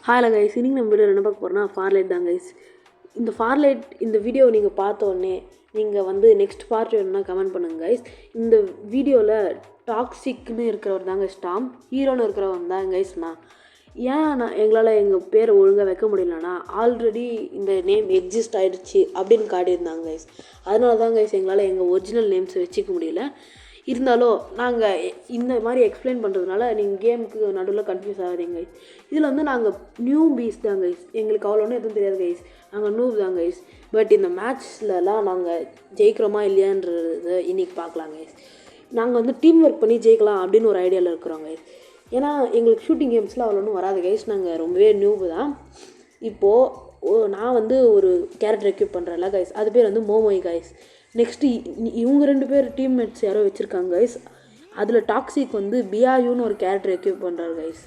Hello guys, இன்னைக்கு நம்ம video என்ன பார்க்க போகிறோம்னா ஃபார்லைட் தான் கைஸ். இந்த ஃபார்லைட் இந்த வீடியோ நீங்கள் பார்த்த உடனே நீங்கள் வந்து நெக்ஸ்ட் பார்ட் வேணும்னா கமெண்ட் பண்ணுங்கள் கைஸ். இந்த வீடியோவில் டாக்ஸிக்னு இருக்கிறவர் தாங்க டாம், ஹீரோன்னு இருக்கிறவன் தான் கைஸ். நான் எங்களால் எங்கள் பேரை ஒழுங்காக வைக்க முடியலன்னா ஆல்ரெடி இந்த நேம் எக்ஸிஸ்ட் ஆகிடுச்சு அப்படின்னு காட்டியிருந்தாங்க கைஸ். அதனால தான் கைஸ் எங்களால் எங்கள் ஒரிஜினல் நேம்ஸை வச்சுக்க முடியல. இருந்தாலும் நாங்கள் இந்த மாதிரி எக்ஸ்பிளைன் பண்ணுறதுனால நீங்கள் கேமுக்கு நடுவில் கன்ஃபியூஸ் ஆகாதீங்க கைஸ். இதில் வந்து நாங்கள் நியூ பீஸ் தான் கைஸ், எங்களுக்கு அவ்வளோ ஒன்றும் எதுவும் தெரியாது கைஸ், நாங்கள் நியூ தான் கைஸ். பட் இந்த மேட்ச்லலாம் நாங்கள் ஜெயிக்கிறோமா இல்லையான்றது இன்றைக்கி பார்க்கலாம் கைஸ். நாங்கள் வந்து டீம் ஒர்க் பண்ணி ஜெயிக்கலாம் அப்படின்னு ஒரு ஐடியாவில் இருக்கிறோம் கைஸ். ஏன்னா எங்களுக்கு ஷூட்டிங் கேம்ஸில் அவ்வளோ ஒன்றும் வராது கைஸ், நாங்கள் ரொம்பவே நியூபு தான். இப்போது நான் வந்து ஒரு கேரக்டர் எக்யூப் பண்ணுறேன்ல கைஸ், அது பேர் வந்து மோமோய் கைஸ். நெக்ஸ்ட்டு இவங்க 2 பேர் டீம்மேட்ஸ் யாரோ வச்சுருக்காங்க கைஸ். அதில் டாக்ஸிக் வந்து பியாயூன்னு ஒரு கேரக்டர் எக்யூப் பண்ணுறாரு கைஸ்.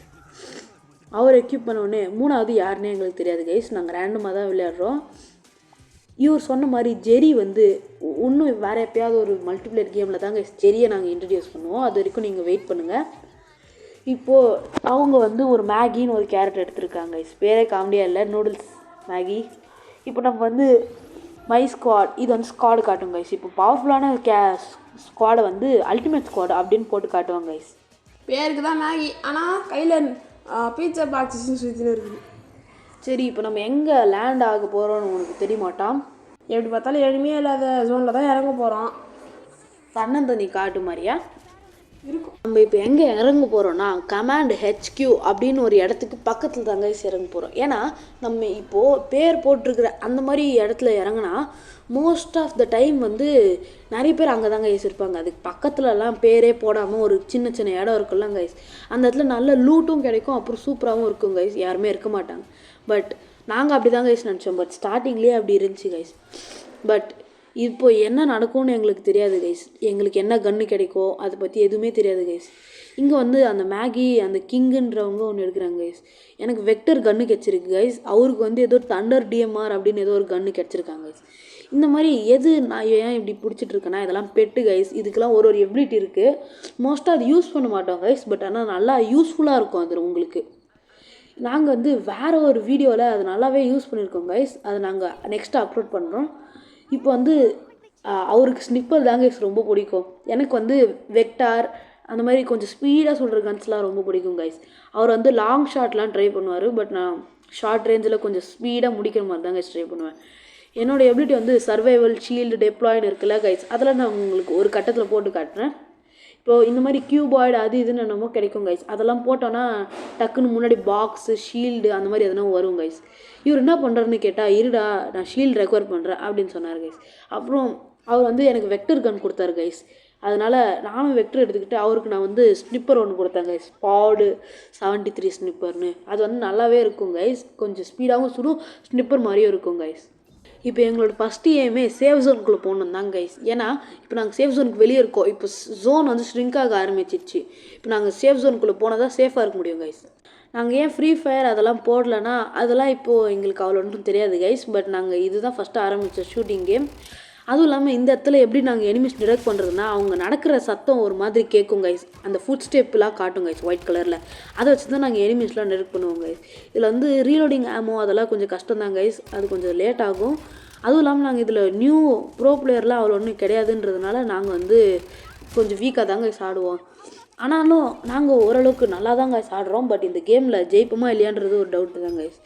அவர் எக்யூப் பண்ணோடனே 3வது யாருன்னே எங்களுக்கு தெரியாது கைஸ், நாங்கள் ரேண்டமாக தான் விளையாடுறோம். இவர் சொன்ன மாதிரி ஜெரி வந்து இன்னும் வேறு எப்பயாவது ஒரு மல்டிப்ளேயர் கேமில் தான் கைஸ் ஜெரியை நாங்கள் இன்ட்ரடியூஸ் பண்ணுவோம். அது வரைக்கும் நீங்கள் வெயிட் பண்ணுங்கள். இப்போது அவங்க வந்து ஒரு மேகின்னு ஒரு கேரக்டர் எடுத்திருக்காங்க கைஸ். பேரே காமெடியாக இல்லை, நூடுல்ஸ் மேகி. இப்போ நம்ம வந்து மை ஸ்குவாட், இது வந்து ஸ்குவாடு காட்டும் கைஸ். இப்போ பவர்ஃபுல்லான ஸ்குவாடை வந்து அல்டிமேட் ஸ்குவாடு அப்படின்னு போட்டு காட்டுவாங்க கைஸ். பேருக்கு தான் மேகி, ஆனால் கையில் பீட்சா பாக்ஸஸ்ன்னு சுற்றின்னு இருக்குது. சரி, இப்போ நம்ம எங்கே லேண்ட் ஆக போகிறோம்னு உனக்கு தெரியமாட்டான். எப்படி பார்த்தாலும் எளிமையாக இல்லாத ஜோனில் தான் இறங்க போகிறோம். தன்னந்தனி காட்டு மாதிரியா இருக்கும். நம்ம இப்போ எங்கே இறங்க போகிறோன்னா கமாண்ட் ஹெச்கியூ அப்படின்னு ஒரு இடத்துக்கு பக்கத்தில் தாங்க இறங்க போகிறோம். ஏன்னா நம்ம இப்போது பேர் போட்டிருக்கிற அந்த மாதிரி இடத்துல இறங்கினா மோஸ்ட் ஆஃப் த டைம் வந்து நிறைய பேர் அங்கே தாங்க இருப்பாங்க. அதுக்கு பக்கத்துலலாம் பேரே போடாமல் ஒரு சின்ன சின்ன இடம் இருக்குல்ல கைஸ், அந்த இடத்துல நல்ல லூட்டும் கிடைக்கும், அப்புறம் சூப்பராகவும் இருக்கும் கைஸ், யாருமே இருக்க மாட்டாங்க. பட் நாங்கள் அப்படி தான் கைஸ் நினச்சோம். பட் ஸ்டார்டிங்லேயே அப்படி இருந்துச்சு கைஸ். பட் இப்போ என்ன நடக்கும்னு எங்களுக்கு தெரியாது கைஸ். எங்களுக்கு என்ன கன்று கிடைக்கும் அதை பற்றி எதுவுமே தெரியாது கைஸ். இங்கே வந்து அந்த மேகி அந்த கிங்குன்றவங்க ஒன்று எடுக்கிறாங்க கைஸ். எனக்கு வெக்டர் கன்று கிடச்சிருக்கு கைஸ். அவருக்கு வந்து ஏதோ தண்டர் டிஎம்ஆர் அப்படின்னு ஏதோ ஒரு கன்று கிடச்சிருக்காங்க கைஸ். இந்த மாதிரி எது நான் ஏன் இப்படி பிடிச்சிட்ருக்கேன்னா இதெல்லாம் பெட்டு கைஸ். இதுக்கெல்லாம் ஒரு எபிலிட்டி இருக்குது. மோஸ்ட்டாக அது யூஸ் பண்ண மாட்டோம் கைஸ். பட் ஆனால் நல்லா யூஸ்ஃபுல்லாக இருக்கும் அது உங்களுக்கு. நாங்கள் வந்து வேறு ஒரு வீடியோவில் அது நல்லாவே யூஸ் பண்ணியிருக்கோம் கைஸ். அதை நாங்கள் நெக்ஸ்ட்டு அப்லோட் பண்ணுறோம். இப்போ வந்து அவருக்கு ஸ்னிப்பர் தாங்க ரொம்ப பிடிக்கும். எனக்கு வந்து வெக்டார் அந்த மாதிரி கொஞ்சம் ஸ்பீடாக சொல்கிற கன்ஸ்லாம் ரொம்ப பிடிக்கும் கைஸ். அவர் வந்து லாங் ஷாட்லாம் ட்ரை பண்ணுவார். பட் நான் ஷார்ட் ரேஞ்சில் கொஞ்சம் ஸ்பீடாக முடிக்கிற மாதிரி தாங்க ட்ரை பண்ணுவேன். என்னோடய எபிலிட்டி வந்து சர்வைவல், ஷீல்டு, டெப்ளாய்னு இருக்குல்ல கைஸ், அதெல்லாம் நான் உங்களுக்கு ஒரு கட்டத்தில் போட்டு காட்டுறேன். இப்போது இந்த மாதிரி கியூபாய்டு அது இதுன்னு என்னமோ கிடைக்கும் கைஸ். அதெல்லாம் போட்டோன்னா டக்குன்னு முன்னாடி பாக்ஸு, ஷீல்டு அந்த மாதிரி எதனா வரும் கைஸ். இவர் என்ன பண்ணுறாருன்னு கேட்டால், இருடா நான் ஷீல்டு ரெக்கவர் பண்ணுறேன் அப்படின்னு சொன்னார் கைஸ். அப்புறம் அவர் வந்து எனக்கு வெக்டர் கன் கொடுத்தாரு கைஸ். அதனால் நானும் வெக்டர் எடுத்துக்கிட்டு அவருக்கு நான் வந்து ஸ்னிப்பர் ஒன்று கொடுத்தேன் கைஸ், பாடு 73 ஸ்னிப்பர்னு. அது வந்து நல்லாவே இருக்கும் கைஸ், கொஞ்சம் ஸ்பீடாகவும் சுடும், ஸ்னிப்பர் மாதிரியும் இருக்கும் கைஸ். இப்போ எங்களோட ஃபஸ்ட்டு ஏமே சேஃப் ஜோனுக்குள்ளே போகணும் தாங்க கைஸ். ஏன்னா இப்போ நாங்கள் சேஃப் ஜோனுக்கு வெளியே இருக்கோம். இப்போ ஜோன் வந்து ஷ்ரிங்காக ஆரம்பிச்சிச்சு. இப்போ நாங்கள் சேஃப் ஜோனுக்குள்ளே போனால் தான் சேஃபாக இருக்க முடியும் கைஸ். நாங்கள் ஏன் ஃப்ரீ ஃபயர் அதெல்லாம் போடலன்னா அதெல்லாம் இப்போது எங்களுக்கு அவ்வளோ ஒன்றும் தெரியாது கைஸ். பட் நாங்கள் இதுதான் ஃபஸ்ட்டு ஆரம்பித்த ஷூட்டிங் கேம். அதுவும் இல்லாமல் இந்த இடத்துல எப்படி நாங்கள் எனிமிஸ் டிடெக்ட் பண்ணுறதுனா அவங்க நடக்கிற சத்தம் ஒரு மாதிரி கேட்கும் கைஸ். அந்த ஃபுட் ஸ்டெப்லாம் காட்டும் கைஸ் ஒயிட் கலரில். அதை வச்சு தான் நாங்கள் எனிமிஸ்லாம் டிடெக்ட் பண்ணுவோம் கைஸ். இதில் வந்து ரீலோடிங் ஆமோ அதெல்லாம் கொஞ்சம் கஷ்டம் தான் கைஸ், அது கொஞ்சம் லேட் ஆகும். அதுவும் இல்லாமல் நாங்கள் இதில் நியூ ப்ரோ பிளேயர்லாம் அவ்வளோ ஒன்றும் கிடையாதுன்றதுனால நாங்கள் வந்து கொஞ்சம் வீக்காக தாங்க கைஸ் ஆடுவோம். ஆனாலும் நாங்கள் ஓரளவுக்கு நல்லா தான் கைஸ் ஆடுறோம். பட் இந்த கேமில் ஜெயிப்போமா இல்லையான்றது ஒரு டவுட்டு தான் கைஸ்.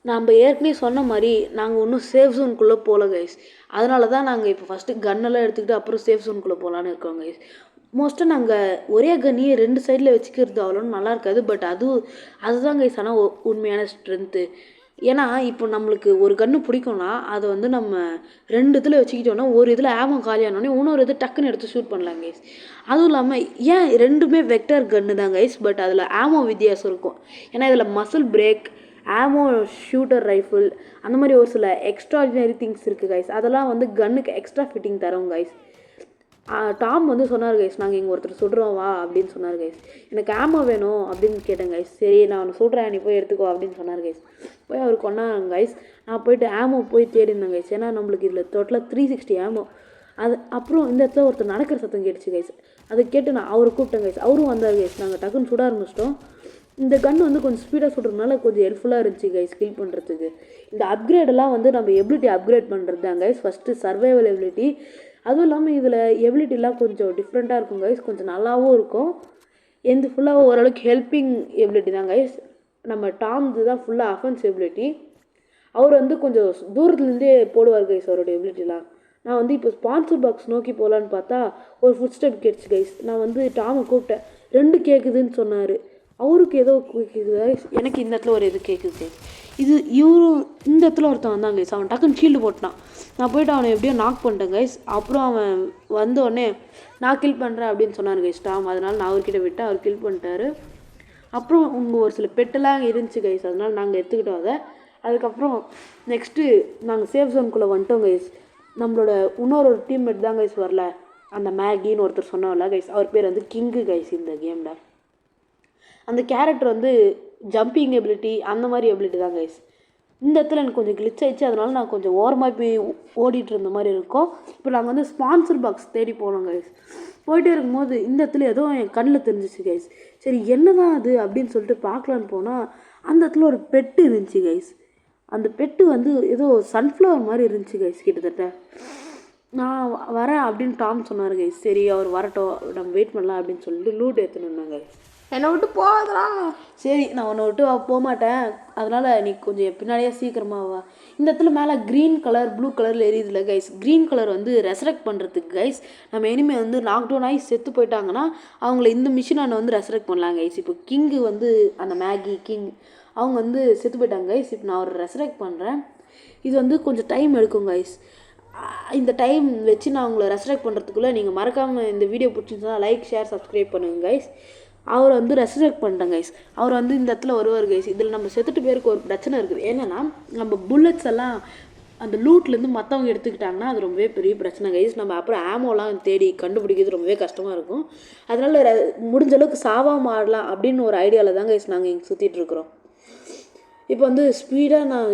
நம்ம ஏற்கனவே சொன்ன மாதிரி நாங்கள் இன்னும் சேஃப் ஜோனுக்குள்ளே போகல கைஸ். அதனால தான் நாங்கள் இப்போ ஃபஸ்ட்டு கன்னெல்லாம் எடுத்துக்கிட்டு அப்புறம் சேஃப் ஜோனுக்குள்ளே போகலான்னு இருக்கோம் கைஸ். மோஸ்ட்டாக நாங்கள் ஒரே கன்னியை 2 சைடில் வச்சுக்கிறது அவ்வளோ நல்லா இருக்காது. பட் அதுதான் கைஸ் ஆனால் உண்மையான ஸ்ட்ரென்த்து. ஏன்னா இப்போ நம்மளுக்கு ஒரு கன்று பிடிக்கும்னா அதை வந்து நம்ம 2 இதில் வச்சுக்கிட்டோன்னா ஒரு இதில் ஆமம் காலியானோடனே இன்னொரு இது டக்குன்னு எடுத்து ஷூட் பண்ணலாம் கைஸ். அதுவும் இல்லாமல் ஏன் 2மே வெக்டர் கன்று தான் கைஸ். பட் அதில் ஆமோ வித்தியாசம் இருக்கும். ஏன்னா இதில் மசில் பிரேக், ஆமோ ஷூட்டர் ரைஃபிள் அந்த மாதிரி ஒரு சில எக்ஸ்ட்ராடினரி திங்ஸ் இருக்குது கைஸ். அதெல்லாம் வந்து கன்னுக்கு எக்ஸ்ட்ரா ஃபிட்டிங் தரோம் கைஸ். டாம் வந்து சொன்னார் கைஸ், நாங்கள் இங்கே ஒருத்தர் சுடுறோம் வா அப்படின்னு சொன்னார் கைஸ். எனக்கு ஆமோ வேணும் அப்படின்னு கேட்டேன் கைஸ். சரி நான் ஒன்று சுடுறேன், நீ போய் எடுத்துக்கோ அப்படின்னு சொன்னார் கைஸ். போய் அவர் கொண்டாங்க கைஸ். நான் போயிட்டு ஆமோ போய் தேடிருந்தேன் கைஸ். ஏன்னா நம்மளுக்கு இதில் டோட்டலாக 360 ஆமோ. அப்புறம் இந்த இடத்துல ஒருத்தர் நடக்கிற சத்தம் கேட்டுச்சு கைஸ். அதை கேட்டு நான் அவரை கூப்பிட்டேன் கைஸ். அவரும் வந்தார் கைஸ். நாங்கள் டக்குன்னு சுட ஆரம்பிச்சிட்டோம். இந்த கன் வந்து கொஞ்சம் ஸ்பீடாக சுடுறதுனால கொஞ்சம் ஹெல்ப்ஃபுல்லாக இருந்துச்சு கைஸ் கில் பண்ணுறதுக்கு. இந்த அப்கிரேடெல்லாம் வந்து நம்ம எபிலிட்டி அப்கிரேட் பண்ணுறது தான் கைஸ். ஃபஸ்ட்டு சர்வைவல் எபிலிட்டி, அதுவும் இல்லாமல் இதில் எபிலிட்டிலாம் கொஞ்சம் டிஃப்ரெண்ட்டாக இருக்கும் கைஸ், கொஞ்சம் நல்லாவும் இருக்கும். எந்த ஃபுல்லாக ஓரளவுக்கு ஹெல்ப்பிங் எபிலிட்டி தான் கைஸ். நம்ம டாம்து தான் ஃபுல்லாக அஃபென்ஸ் எபிலிட்டி. அவர் வந்து கொஞ்சம் தூரத்துலேருந்தே போடுவார் கைஸ் அவரோட எபிலிட்டிலாம். நான் வந்து இப்போ ஸ்பான்சர் பாக்ஸ் நோக்கி போகலான்னு பார்த்தா ஒரு ஃபுட் ஸ்டெப் கேட்டுச்சு கைஸ். நான் வந்து டாமை கூப்பிட்டேன், 2 கேட்குதுன்னு சொன்னார். அவருக்கு ஏதோ கேட்குது கைஸ், எனக்கு இந்த இடத்துல ஒரு இது கேட்குது கைஸ். இவரும் இந்த இடத்துல ஒருத்தன் வந்தான் கைஸ், அவன் டக்குன்னு ஷீல்டு போட்டான். நான் போய்ட்டு அவனை எப்படியோ நாக் பண்ணிட்டேன் கைஸ். அப்புறம் அவன் வந்தோடனே நான் கில் பண்ணுறேன் அப்படின்னு சொன்னார் கைஸ் டாம். அதனால் நான் அவர்கிட்ட விட்டேன், அவர் கில் பண்ணிட்டாரு. அப்புறம் உங்க ஒரு சில பெட்டெல்லாம் இருந்துச்சு கைஸ், அதனால் நாங்கள் எடுத்துக்கிட்டோம் அதை. அதுக்கப்புறம் நெக்ஸ்ட்டு நாங்கள் சேஃப் ஜோனுக்குள்ளே வந்துட்டோம் கைஸ். நம்மளோட இன்னொரு டீம்மேட் தான் கைஸ் வரல, அந்த மேகின்னு ஒருத்தர் சொன்னோம்ல கைஸ், அவர் பேர் வந்து கிங்கு கைஸ். இந்த கேமில் அந்த கேரக்டர் வந்து ஜம்பிங் எபிலிட்டி அந்த மாதிரி எபிலிட்டி தான் கைஸ். இந்த இடத்துல எனக்கு கொஞ்சம் கிளிச் ஆயிடுச்சு, அதனால நான் கொஞ்சம் ஓரமாக போய் ஓடிட்டு இருந்த மாதிரி இருக்கும். இப்போ நாங்கள் வந்து ஸ்பான்சர் பாக்ஸ் தேடி போனோம் கைஸ். போயிட்டே இருக்கும்போது இந்த இடத்துல ஏதோ என் கண்ணில் தெரிஞ்சிச்சு கைஸ். சரி என்ன தான் அது அப்படின்னு சொல்லிட்டு பார்க்கலான்னு போனால் அந்த இடத்துல ஒரு பெட்டு இருந்துச்சு கைஸ். அந்த பெட்டு வந்து ஏதோ சன்ஃப்ளவர் மாதிரி இருந்துச்சு கைஸ். கிட்டத்தட்ட நான் வரேன் அப்படின்னு டாம் சொன்னார் கைஸ். சரி அவர் வரட்டும், நம்ம வெயிட் பண்ணலாம் அப்படின்னு சொல்லிட்டு லூட் எடுத்துன்னு இருந்தாங்க கைஸ். என்னை விட்டு போகாதடா. சரி நான் உன்னை விட்டு போக மாட்டேன், அதனால் நீ கொஞ்சம் பின்னாடியே சீக்கிரமாக வா. இந்த இடத்துல மேலே க்ரீன் கலர் ப்ளூ கலரில் எரியுதுல கைஸ். க்ரீன் கலர் வந்து ரெசரெக்ட் பண்ணுறதுக்கு கைஸ். நம்ம எனிமே வந்து நாக் டவுன் ஆகி செத்து போயிட்டாங்கன்னா அவங்கள இந்த மிஷினான வந்து ரெசரெக்ட் பண்ணலாம் கைஸ். இப்போ கிங்கு வந்து அந்த மேகி கிங் அவங்க வந்து செத்து போயிட்டாங்க கைஸ். இப்போ நான் ஒரு ரெசரெக்ட் பண்ணுறேன். இது வந்து கொஞ்சம் டைம் எடுக்கும் கைஸ். இந்த டைம் வச்சு நான் உங்களை ரெசரெக்ட் பண்ணுறதுக்குள்ளே நீங்கள் மறக்காமல் இந்த வீடியோ பிடிச்சிருந்தா லைக் ஷேர் சப்ஸ்கிரைப் பண்ணுங்கள் கைஸ். அவர் வந்து ரெசரெக்ட் பண்ணிட்டேன் கைஸ். அவர் வந்து இந்த இடத்துல வருவார் கைஸ். இதில் நம்ம செத்துட்டு பேருக்கு ஒரு பிரச்சனை இருக்குது. என்னென்னா நம்ம புல்லட்ஸ் எல்லாம் அந்த லூட்லேருந்து மற்றவங்க எடுத்துக்கிட்டாங்கன்னா அது ரொம்பவே பெரிய பிரச்சனை கைஸ். நம்ம அப்புறம் ஆமோலாம் தேடி கண்டுபிடிக்கிறது ரொம்பவே கஷ்டமாக இருக்கும். அதனால் முடிஞ்ச அளவுக்கு சாவாமல் ஆடலாம் அப்படின்னு ஒரு ஐடியாவில் தான் கைஸ் நாங்கள் இங்கே சுற்றிட்டுருக்குறோம். இப்போ வந்து ஸ்பீடாக நான்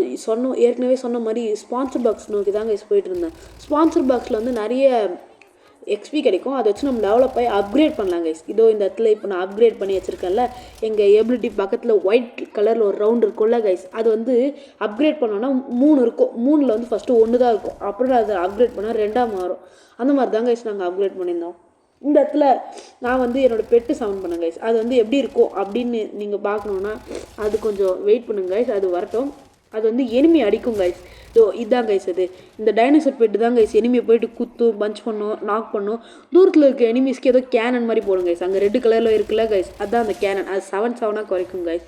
ஏற்கனவே சொன்ன மாதிரி ஸ்பான்சர் பாக்ஸ் நோக்கி தான் கைஸ் போயிட்டு இருந்தேன். ஸ்பான்சர் பாக்ஸில் வந்து நிறைய எக்ஸ்பி கிடைக்கும், அதை வச்சு நம்ம டெவலப் ஆகி அப்கிரேட் பண்ணலாம் கைஸ். இதோ இந்த இடத்துல இப்போ நான் அப்கிரேட் பண்ணி வச்சுருக்கேன்ல, எங்கள் எபிலிட்டி பக்கத்தில் ஒயிட் கலரில் ஒரு ரவுண்ட் இருக்கும்ல கைஸ், அது வந்து அப்கிரேட் பண்ணோன்னா 3 இருக்கும். 3ல் வந்து ஃபஸ்ட்டு 1 தான் இருக்கும், அப்புறம் அதை அப்கிரேட் பண்ணால் 2ஆக மாறும். அந்த மாதிரி தான் கைஸ் நாங்கள் அப்கிரேட் பண்ணியிருந்தோம். இந்த இடத்துல நான் வந்து என்னோடய பெட்டு சவுண்ட் பண்ணேன் கைஸ். அது வந்து எப்படி இருக்கும் அப்படின்னு நீங்கள் பார்க்கணுன்னா அது கொஞ்சம் வெயிட் பண்ணுங்க கைஸ், அது வரட்டும். அது வந்து எனிமி அடிக்கும் கைஸ். இதுதான் கைஸ், அது இந்த டைனோசர் பெட்டு தான் கைஸ். எனிமியை போயிட்டு குத்தும், பஞ்ச் பண்ணும், நாக் பண்ணும். தூரத்தில் இருக்க எனிமிஸ்க்கு ஏதோ கேனன் மாதிரி போடும் கைஸ். அங்கே ரெட் கலரில் இருக்குல்ல கைஸ், அதுதான் அந்த கேனன். அது 7 குறைக்கும் கைஸ்,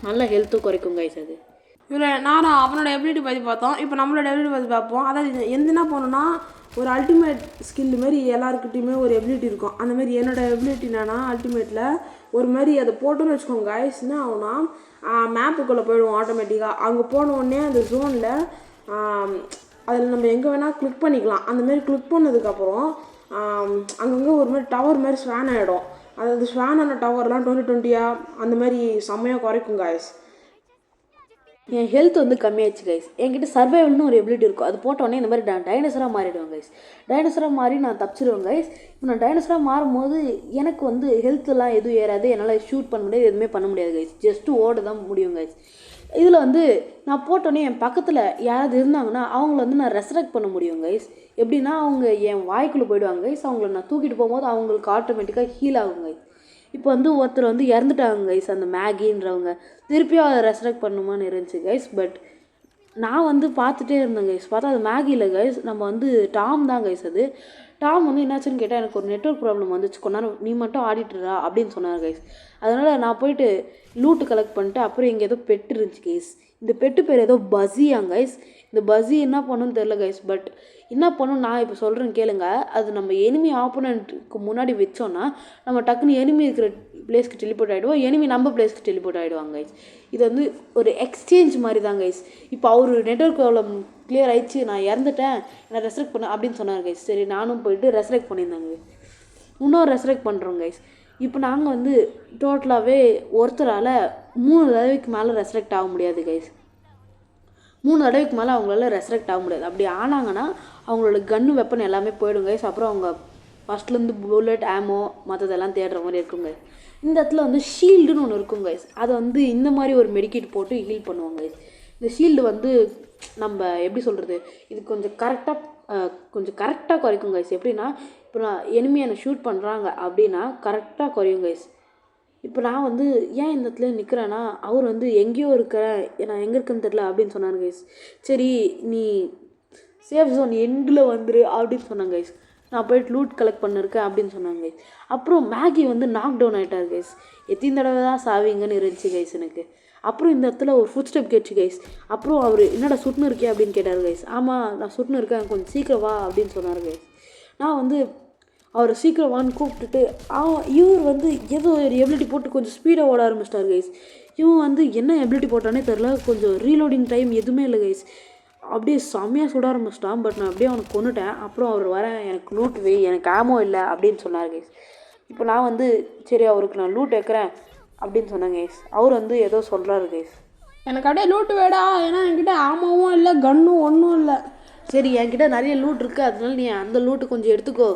நல்ல ஹெல்த்தும் குறைக்கும் கைஸ். அது இதில் நானும் அவனோட எபிலிட்டி பற்றி பார்த்தோம். இப்போ நம்மளோட எபிலிட்டி பற்றி பார்ப்போம். அதாவது என்ன போனோன்னா ஒரு அல்டிமேட் ஸ்கில் மாரி எல்லாருக்கிட்டையுமே ஒரு எபிலிட்டி இருக்கும். அந்த மாதிரி என்னோடய எபிலிட்டி என்னன்னா அல்டிமேட்டில் ஒரு மாதிரி அதை போட்டோன்னு வச்சுக்கோங்க கைஸ். என்ன ஆகுனா மேப்புக்குள்ளே போயிடுவோம் ஆட்டோமேட்டிக்காக. அங்கே போன உடனே அந்த ஜோனில் அதில் நம்ம எங்கே வேணால் கிளிக் பண்ணிக்கலாம். அந்தமாரி கிளிக் பண்ணதுக்கப்புறம் அங்கங்கே ஒரு மாதிரி டவர் மாதிரி ஸ்வான் ஆகிடும். அதாவது ஸ்வான் ஆன டவர்லாம் 2020 அந்த மாதிரி செம்மையாக குறைக்கும் கைஸ். என் ஹெல்த் வந்து கம்மியாச்சு கைஸ். என்கிட்ட சர்வைவல்னு ஒரு எபிலிட்டி இருக்கும், அது போட்டோடனே இந்த மாதிரி டைனோசராக மாறிடுவேன் கைஸ். டைனோசராக மாறி நான் தப்பிச்சிடுவேன் கைஸ். இப்போ நான் டைனோசராக மாறும்போது எனக்கு வந்து ஹெல்த்லாம் எதுவும் ஏறாது, என்னால் ஷூட் பண்ண முடியாது, எதுவுமே பண்ண முடியாது கைஸ். ஜஸ்ட்டு ஓட தான் முடியும் கைஸ். இதில் வந்து நான் போட்டோன்னே என் பக்கத்தில் யாராவது இருந்தாங்கன்னா அவங்கள வந்து நான் ரெசரெக்ட் பண்ண முடியும் கைஸ். எப்படின்னா அவங்க என் வாய்க்குள்ளே போயிடுவாங்க கைஸ். அவங்கள நான் தூக்கிட்டு போகும்போது அவங்களுக்கு ஆட்டோமேட்டிக்காக ஹீல் ஆகும் கைஸ். இப்போ வந்து ஒருத்தர் வந்து இறந்துட்டாங்க கைஸ், அந்த மேகின்றவங்க. திருப்பியும் அதை ரெசரெக்ட் பண்ணுமான்னு இருந்துச்சு கைஸ். பட் நான் வந்து பார்த்துட்டே இருந்தேன் கைஸ். பார்த்தா அது மேகி இல்லை கைஸ், நம்ம வந்து டாம் தான் கைஸ். அது டாம் வந்து என்னாச்சுன்னு கேட்டால் எனக்கு ஒரு நெட்வொர்க் ப்ராப்ளம் வந்துச்சு, கொஞ்ச நேரம் நீ மட்டும் ஆடிட்டுறா அப்படின்னு சொன்னார் கைஸ். அதனால் நான் போயிட்டு லூட்டு கலெக்ட் பண்ணிட்டு அப்புறம் இங்கே ஏதோ பெட்டு இருந்துச்சு கைஸ். இந்த பெட்டு பேர் ஏதோ பஸியாங்க கைஸ். இந்த பஸி என்ன பண்ணுன்னு தெரில கைஸ். பட் என்ன பண்ணும் நான் இப்போ சொல்கிறேன்னு கேளுங்க. அது நம்ம எனிமி ஆப்போனண்ட்டுக்கு முன்னாடி வச்சோன்னா நம்ம டக்குன்னு எனிமி இருக்கிற பிளேஸ்க்கு டெலிபோர்ட் ஆகிடுவோம், எனிமி நம்ம பிளேஸ்க்கு டெலிபோர்ட் ஆகிடுவாங்க கைஸ். இது வந்து ஒரு எக்ஸ்சேஞ்ச் மாதிரி தான் கைஸ். இப்போ அவர் நெட்வொர்க் ப்ராப்ளம் கிளியர் ஆயிடுச்சு, நான் இறந்துட்டேன், நான் ரெசரெக்ட் பண்ணேன் அப்படின்னு சொன்னார் கைஸ். சரி நானும் போயிட்டு ரெசரெக்ட் பண்ணியிருந்தாங்க. இன்னொரு ரெசரெக்ட் பண்ணுறோம் கைஸ். இப்போ நாங்கள் வந்து டோட்டலாகவே ஒருத்தரால் 3 தடவைக்கு மேலே ரெசரெக்ட் ஆக முடியாது கைஸ். 3 தடவைக்கு மேலே அவங்களால ரெசரெக்ட் ஆக முடியாது. அப்படி ஆனாங்கன்னா அவங்களோட கன்னு வெப்பன் எல்லாமே போயிடும் கைஸ். அப்புறம் அவங்க ஃபஸ்ட்லேருந்து புல்லட் ஆமோ மற்றதெல்லாம் தேடுற மாதிரி இருக்குங்க. இந்த இடத்துல வந்து ஷீல்டுன்னு ஒன்று இருக்கும் கைஸ். அதை வந்து இந்த மாதிரி ஒரு மெடிக்கேட் போட்டு ஹீல் பண்ணுவாங்க கைஸ். இந்த ஷீல்டு வந்து நம்ம எப்படி சொல்கிறது, இது கொஞ்சம் கரெக்டாக குறைக்கும் கைஸ். எப்படின்னா இப்போ நான் எனிமி என்னை ஷூட் பண்ணுறாங்க அப்படின்னா கரெக்டாக குறையும் கைஸ். இப்போ நான் வந்து ஏன் இந்த இடத்துல நிற்கிறேன்னா, அவர் வந்து எங்கேயோ இருக்கிறேன், நான் எங்கே இருக்குன்னு தெரில அப்படின்னு சொன்னார் கைஸ். சரி நீ சேஃப் ஜோன் எண்டில் வந்துரு அப்படின்னு சொன்னாங்க கைஸ். நான் போய்ட்டு லூட் கலெக்ட் பண்ணிருக்கேன் அப்படின்னு சொன்னாங்க கைஸ். அப்புறம் மேகி வந்து நாக் டவுன் ஆகிட்டார் கைஸ். எத்தனை தடவை தான் சாவிங்கன்னு இருந்துச்சு கைஸ் எனக்கு. அப்புறம் இந்த இடத்துல ஒரு ஃபுட் ஸ்டெப் கேட்டுச்சு கைஸ். அப்புறம் அவர் என்னடா சுட்டுன்னு இருக்கே அப்படின்னு கேட்டார் கைஸ். ஆமாம் நான் சுட்டுன்னு இருக்கேன், கொஞ்சம் சீக்கிரம் வா அப்படின்னு சொன்னார் கைஸ். நான் வந்து அவர் சீக்கிரம் வான்னு கூப்பிட்டுட்டு இவர் வந்து ஏதோ ஒரு எபிலிட்டி போட்டு கொஞ்சம் ஸ்பீடாக ஓட ஆரம்பிச்சிட்டார் கைஸ். இவன் வந்து என்ன எபிலிட்டி போட்டானே தெரில, கொஞ்சம் ரீலோடிங் டைம் எதுவுமே இல்லை கைஸ். அப்படியே செம்மையாக சுட ஆரம்பிச்சிட்டான். பட் நான் அப்படியே அவனுக்கு கொண்டுட்டேன். அப்புறம் அவர் எனக்கு லூட் வே, எனக்கு ஆமோ இல்லை அப்படின்னு சொன்னார் கைஸ். இப்போ நான் வந்து சரி அவருக்கு நான் லூட் வைக்கிறேன் அப்படின்னு சொன்னேன் கைஸ். அவர் வந்து ஏதோ சொல்கிறாரு கைஸ். எனக்கு அப்படியே லூட்டு வேடா, ஏன்னா என்கிட்ட ஆமாவும் இல்லை கன்னும் ஒன்றும் இல்லை. சரி என்கிட்ட நிறைய லூட் இருக்குது, அதனால நீ அந்த லூட்டு கொஞ்சம் எடுத்துக்கோ.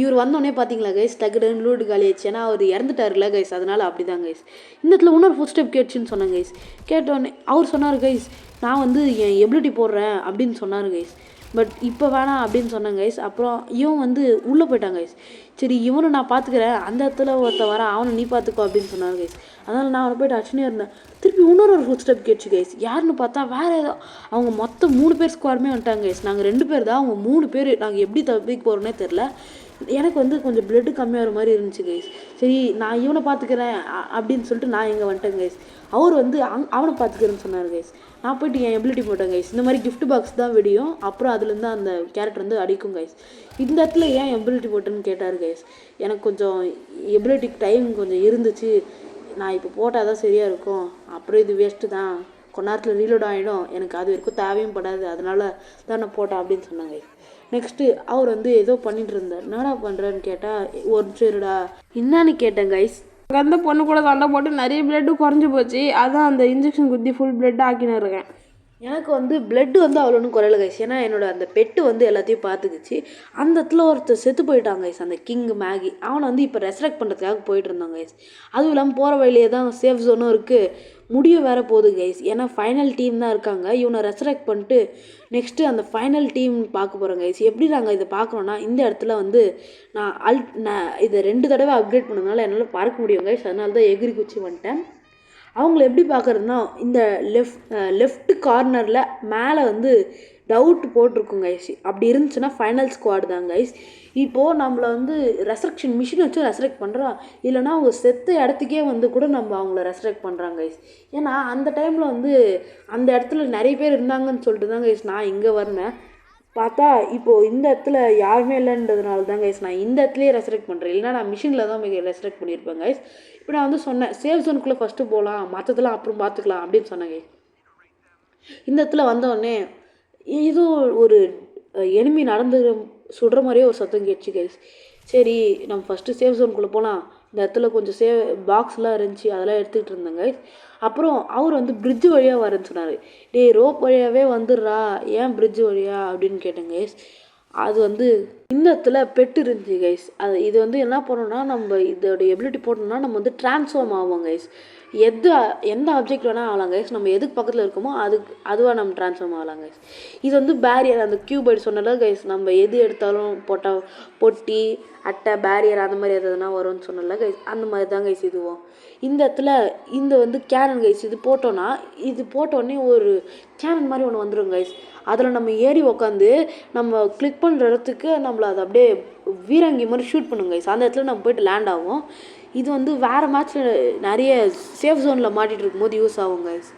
இவர் வந்தோடனே பார்த்தீங்களா கைஸ், டக்குன்னு லூட்டு காலி ஆயிடுச்சு. ஏன்னா அவர் இறந்துட்டார்ல கைஸ், அதனால் அப்படி தான் கைஸ். இந்த இடத்துல இன்னொரு ஃபுட் ஸ்டெப் கேட்டுச்சுன்னு சொன்னேன் கைஸ். கேட்டோடனே அவர் சொன்னார் கைஸ், நான் வந்து என் எபிலிட்டி போடுறேன் அப்படின்னு சொன்னார் கைஸ். பட் இப்போ வேணாம் அப்படின்னு சொன்னேன் கைஸ். அப்புறம் இவன் வந்து உள்ளே போயிட்டான் கைஸ். சரி இவனை நான் பார்த்துக்கிறேன், அந்த இடத்துல ஒருத்த வரேன், அவனை நீ பார்த்துக்கோ அப்படின்னு சொன்னார் கைஸ். அதனால் நான் அவனை போய்ட்டு அடிச்சுனே இருந்தேன். திருப்பி இன்னொரு ஃபுட் ஸ்டெப் கேட்டுச்சு கைஸ். யாருன்னு பார்த்தா வேறு ஏதோ அவங்க மொத்தம் 3 பேர் ஸ்குவாடுமே வந்துட்டாங்க கைஸ். நாங்கள் 2 பேர் தான், அவங்க 3 பேர். நாங்கள் எப்படி தப்பிக்க போகிறோன்னே தெரில. எனக்கு வந்து கொஞ்சம் பிளட்டு கம்மியாகிற மாதிரி இருந்துச்சு கைஸ். சரி நான் இவனை பார்த்துக்கிறேன் அப்படின்னு சொல்லிட்டு நான் இங்கே வந்துட்டேன் கைஸ். அவர் வந்து அவனை பார்த்துக்கிறேன்னு சொன்னார் கைஸ். நான் போய்ட்டு என் எபிலிட்டி போட்டேன் கைஸ். இந்த மாதிரி கிஃப்ட் பாக்ஸ் தான் வெடியும், அப்புறம் அதுலேருந்து அந்த கேரக்டர் வந்து அடிக்கும் கைஸ். இந்த இடத்துல ஏன் எபிலிட்டி போட்டேன்னு கேட்டார் கைஸ். எனக்கு கொஞ்சம் எபிலிட்டி டைம் கொஞ்சம் இருந்துச்சு, நான் இப்போ போட்டால் தான் சரியாக இருக்கும், அப்புறம் இது வேஸ்ட்டு தான், கொஞ்ச நேரத்தில் ரீலோட் ஆகிடும், எனக்கு அது வரைக்கும் தேவையும் படாது, அதனால தான் நான் போட்டேன் அப்படின்னு சொன்னாங்க. நெக்ஸ்ட்டு அவர் வந்து ஏதோ பண்ணிட்டு இருந்தார். என்னடா பண்ணுறேன்னு கேட்டால் ஒரு சரிடா என்னான்னு கேட்டேன் கைஸ். அங்கே அந்த பொண்ணு கூட சண்டை போட்டு நிறைய பிளட்டு குறைஞ்சி போச்சு, அதான் அந்த இன்ஜெக்ஷன் குத்தி ஃபுல் பிளட் ஆக்கின்னு இருக்கேன். எனக்கு வந்து பிளட்டு வந்து அவ்வளோ ஒன்றும் குறையல கைஸ். ஏன்னா என்னோடய அந்த பெட்டு வந்து எல்லாத்தையும் பார்த்துக்குச்சு. அந்த இடத்துல ஒருத்தர் செத்து போயிட்டாங்க கைஸ், அந்த கிங் மேகி. அவனை வந்து இப்போ ரெஸ்ட்ரக்ட் பண்ணுறதுக்காக போயிட்டு இருந்தாங்க கைஸ். அதுவும் இல்லாமல் போகிற வழியே தான் சேஃப் ஜோனும் இருக்குது, முடிய வேறு போகுது கைஸ். ஏன்னா ஃபைனல் டீம் தான் இருக்காங்க. இவனை ரெஸ்ட்ரக்ட் பண்ணிட்டு நெக்ஸ்ட்டு அந்த ஃபைனல் டீம் பார்க்க போகிறோம் கைஸ். எப்படி நாங்கள் இதை பார்க்குறோன்னா, இந்த இடத்துல வந்து நான் இதை 2 தடவை அப்கிரேட் பண்ணதுனால என்னால் பார்க்க முடியும் கைஸ். அதனால தான் எகிரி குச்சி வந்துட்டேன். அவங்கள எப்படி பார்க்குறதுனா, இந்த லெஃப்ட் கார்னரில் மேலே வந்து டவுட் போட்டிருக்கும் கைஸ். அப்படி இருந்துச்சுன்னா ஃபைனல் ஸ்குவாட் தான் கைஸ். இப்போது நம்மளை வந்து ரெசரக்ஷன் மிஷின் வச்சு ரெசரக்ட் பண்ணுறோம், இல்லைனா அவங்க செத்த இடத்துக்கே வந்து கூட நம்ம அவங்கள ரெசரக்ட் பண்ணுறாங்க கைஸ். ஏன்னா அந்த டைமில் வந்து அந்த இடத்துல நிறைய பேர் இருந்தாங்கன்னு சொல்லிட்டு தான் கைஸ் நான் இங்கே வந்தேன். பார்த்தா இப்போது இந்த இடத்துல யாருமே இல்லைன்றதுனால தான் கைஸ் நான் இந்த இடத்துலேயே ரெசரக்ட் பண்ணுறேன், இல்லைனா நான் மிஷினில் தான் ரெசரக்ட் பண்ணியிருப்பேன் கைஸ். இப்போ நான் வந்து சொன்னேன் சேஃப் ஜோனுக்குள்ளே ஃபஸ்ட்டு போகலாம், மற்றதெல்லாம் அப்புறம் பார்த்துக்கலாம் அப்படின்னு சொன்னேன் கைஸ். இந்த இடத்துல வந்தோடனே ஏதோ ஒரு எனிமி நடந்து சுடுற மாதிரியே ஒரு சத்தம் கேட்டுச்சு கைஸ். சரி நம்ம ஃபஸ்ட்டு சேஃப் ஜோனுக்குள்ளே போகலாம், இந்த இடத்துல கொஞ்சம் பாக்ஸ்லாம் இருந்துச்சு, அதெல்லாம் எடுத்துக்கிட்டு இருந்தேன் கைஸ். அப்புறம் அவர் வந்து பிரிட்ஜு வழியாக வரேன்னு சொன்னார். டேய் ரோப் வழியாகவே வந்துடுறா, ஏன் பிரிட்ஜு வழியா அப்படின்னு கேட்டேன் கைஸ். அது வந்து இந்த இடத்துல பெட்டு இருந்துச்சு கைஸ். இது வந்து என்ன பண்ணோன்னா, நம்ம இதோட எபிலிட்டி போட்டோம்னா நம்ம வந்து ட்ரான்ஸ்ஃபார்ம் ஆகும் கைஸ். எந்த ஆப்ஜெக்ட் வேணால் ஆகலாம் கைஸ். நம்ம எதுக்கு பக்கத்தில் இருக்கோமோ அதுவாக நம்ம ட்ரான்ஸ்ஃபார்ம் ஆகலாம் கைஸ். இது வந்து பேரியர், அந்த கியூபைட் சொன்னல கைஸ், நம்ம எது எடுத்தாலும் பொட்டி அட்டை பேரியர் அந்த மாதிரி எதுனா வரும்னு சொன்னல கைஸ், அந்த மாதிரி தான் கைஸ் இதுவும். இந்த இடத்துல இந்த வந்து கேனன் கைஸ், இது போட்டோடனே ஒரு கேனன் மாதிரி ஒன்று வந்துடும் கைஸ். அதில் நம்ம ஏறி உக்காந்து நம்ம கிளிக் பண்ணுற இடத்துக்கு நம்மளை அதை அப்படியே வீராங்கி மாதிரி ஷூட் பண்ணுங்க கைஸ். அந்த இடத்துல நம்ம போய்ட்டு லேண்ட் ஆகும். இது வந்து வேறு மேட்ச்சில் நிறைய சேஃப் ஜோனில் மாட்டிகிட்டு இருக்கும்போது யூஸ் ஆகும் கைஸ்.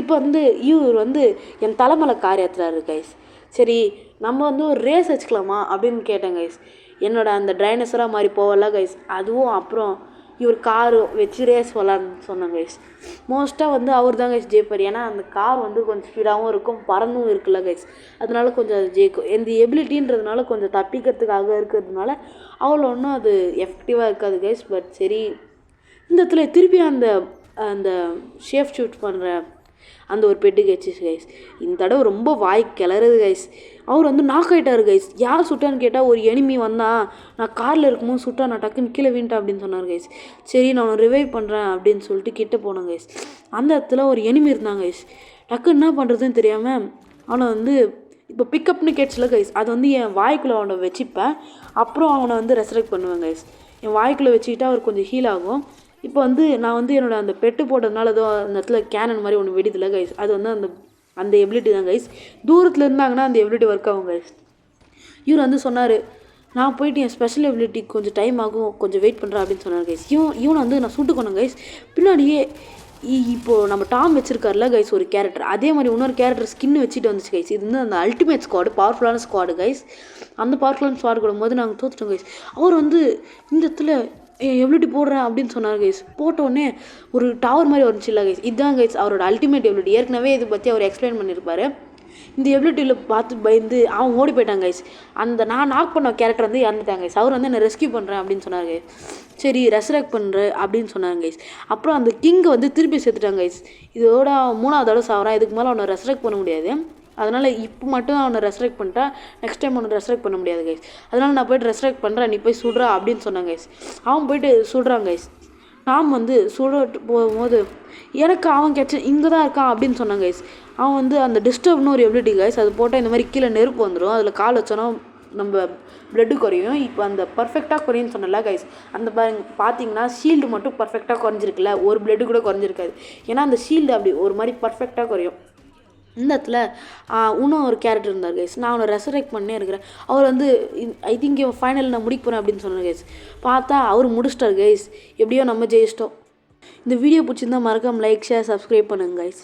இப்போ வந்து இவர் வந்து என் தலைமலை கார் ஏற்றுறாரு கைஸ். சரி நம்ம வந்து ஒரு ரேஸ் வச்சுக்கலாமா அப்படின்னு கேட்டேன் கைஸ். என்னோட அந்த டைனோசராக மாதிரி போகல கைஸ். அதுவும் அப்புறம் இவர் கார் வச்சு ரேஸ் விளாட்னு சொன்னாங்க கைஸ். மோஸ்ட்டாக வந்து அவர் தான் கைஸ் ஜெயிப்பார். ஏன்னா அந்த கார் வந்து கொஞ்சம் ஸ்பீடாகவும் இருக்கும், பறந்தும் இருக்குல்ல கைஸ், அதனால கொஞ்சம் அது ஜெயிக்கும். இந்த எபிலிட்டின்றதுனால கொஞ்சம் தப்பிக்கிறதுக்காக இருக்கிறதுனால அவ்வளோ ஒன்றும் அது எஃபெக்டிவாக இருக்காது கைஸ். பட் சரி இந்த இடத்துல திருப்பி அந்த ஷேஃப் ஷூட் பண்ணுற அந்த ஒரு பெட்டு கிடச்சிச்சு கைஸ். இந்த தடவை ரொம்ப வாய் கிளறுது கைஸ். அவர் வந்து நாக் ஆகிட்டார் கைஸ். யார் சுட்டான்னு கேட்டால் ஒரு எனிமி வந்தான், நான் காரில் இருக்கும்போது சுட்டா, நான் டக்குன்னு கீழே வீண்டேன் அப்படின்னு சொன்னார் கைஸ். சரி நான் அவனை ரிவைவ் பண்ணுறேன் அப்படின்னு சொல்லிட்டு கிட்ட போனேன் கைஸ். அந்த இடத்துல ஒரு எனிமி இருந்தாங்க கைஸ். டக்குன்னு என்ன பண்ணுறதுன்னு தெரியாமல் அவனை வந்து இப்போ பிக்கப்னு கேட்சல கைஸ், அது வந்து என் வாய்க்குள்ளே அவனை வச்சுப்பேன். அப்புறம் அவனை வந்து ரெசரெக்ட் பண்ணுவேன் கைஸ். என் வாய்க்குள்ளே வச்சுக்கிட்டா அவர் கொஞ்சம் ஹீல் ஆகும். இப்போ வந்து நான் வந்து என்னோட அந்த பெட்டு போட்டதுனால ஏதோ அந்த இடத்துல கேனன் மாதிரி ஒன்று வெடிதில்லை கைஸ். அது வந்து அந்த எபிலிட்டி தான் கைஸ். தூரத்தில் இருந்தாங்கன்னா அந்த எபிலிட்டி ஒர்க் ஆகும் கைஸ். இவர் வந்து சொன்னார், நான் போயிட்டு என் ஸ்பெஷல் எபிலிட்டி கொஞ்சம் டைம் ஆகும், கொஞ்சம் வெயிட் பண்ணுறேன் அப்படின்னு சொன்னார் கைஸ். இவனை வந்து நான் சுட்டு கொண்டேன் கைஸ். பின்னாடியே இப்போது நம்ம டாம் வச்சிருக்காருல கைஸ் ஒரு கேரக்டர், அதே மாதிரி இன்னொரு கேரக்டர் ஸ்கின் வச்சுட்டு வந்துச்சு கைஸ். இது வந்து அந்த அல்டிமேட் ஸ்குவாடு, பவர்ஃபுல்லான ஸ்குவாடு கைஸ். அந்த பவர்ஃபுல்லான ஸ்குவாடு கொடுக்கும்போது நாங்கள் தோத்துட்டோம் கைஸ். அவர் வந்து இந்த இடத்துல எபிலிட்டி போடுறேன் அப்படின்னு சொன்னார் கைஸ். போட்டோடனே ஒரு டவர் மாதிரி வந்துச்சு இல்லை கைஸ். இதுதான் கைஸ் அவரோட அல்டிமேட் எபிலிட்டி. ஏற்கனவே இதை பற்றி அவர் எக்ஸ்பிளைன் பண்ணியிருப்பார். இந்த எபிலிட்டியில் பார்த்து பயந்து அவன் ஓடி போயிட்டாங்க கைஸ். அந்த நான் நாக் பண்ண கேரக்டர் வந்து இறந்துட்டாங்க கைஸ். அவர் வந்து என்னை ரெஸ்கியூ பண்ணுறேன் அப்படின்னு சொன்னார் கைஸ். சரி ரெசரெக்ட் பண்ணுறேன் அப்படின்னு சொன்னாங்க கைஸ். அப்புறம் அந்த கிங்கை வந்து திருப்பி சேர்த்துட்டாங்க கைஸ். இதோட 3வது தடவை சாவறான். இதுக்கு மேலே அவனை ரெசரெக்ட் பண்ண முடியாது. அதனால் இப்போ மட்டும் அவனை ரெசரெக்ட் பண்ணிட்டா நெக்ஸ்ட் டைம் அவனை ரெசரெக்ட் பண்ண முடியாது கைஸ். அதனால் நான் போய்ட்டு ரெசரெக்ட் பண்ணுறேன், நீ போய் சுடுறா அப்படின்னு சொன்னாங்க கைஸ். அவன் போய்ட்டு சுடுறான் கைஸ். நாம் வந்து சுடட்டு போகும்போது எனக்கு அவன் இங்கே தான் இருக்கான் அப்படின்னு சொன்னாங்க கைஸ். அவன் வந்து அந்த டிஸ்டர்ப்னு ஒரு எபிலிட்டி கைஸ், அது போட்டால் இந்த மாதிரி கீழே நெருப்பு வந்துடும், அதில் கால் வச்சோன்னா நம்ம ப்ளட்டு குறையும். இப்போ அந்த பர்ஃபெக்டாக குறையுன்னு சொன்னல கைஸ், அந்த பார்த்தீங்கன்னா ஷீல்டு மட்டும் பர்ஃபெக்டாக குறைஞ்சிருக்குல்ல, ஒரு ப்ளட்டு கூட குறைஞ்சிருக்காது. ஏன்னா அந்த ஷீல்டு அப்படி ஒரு மாதிரி பர்ஃபெக்டாக குறையும். இந்த இடத்துல இன்னும் ஒரு கேரக்டர் இருந்தார் கைஸ். நான் அவனை ரெசரெக்ட் பண்ணே இருக்கிறேன். அவர் வந்து ஐ திங்க் ஃபைனல் நான் முடிக்க போகிறேன் அப்படின்னு சொன்னேன் கைஸ். பார்த்தா அவர் முடிச்சிட்டார் கைஸ். எப்படியோ நம்ம ஜெயிச்சிட்டோம். இந்த வீடியோ பிடிச்சிருந்தா மறக்காம லைக், ஷேர், சப்ஸ்கிரைப் பண்ணுங்க கைஸ்.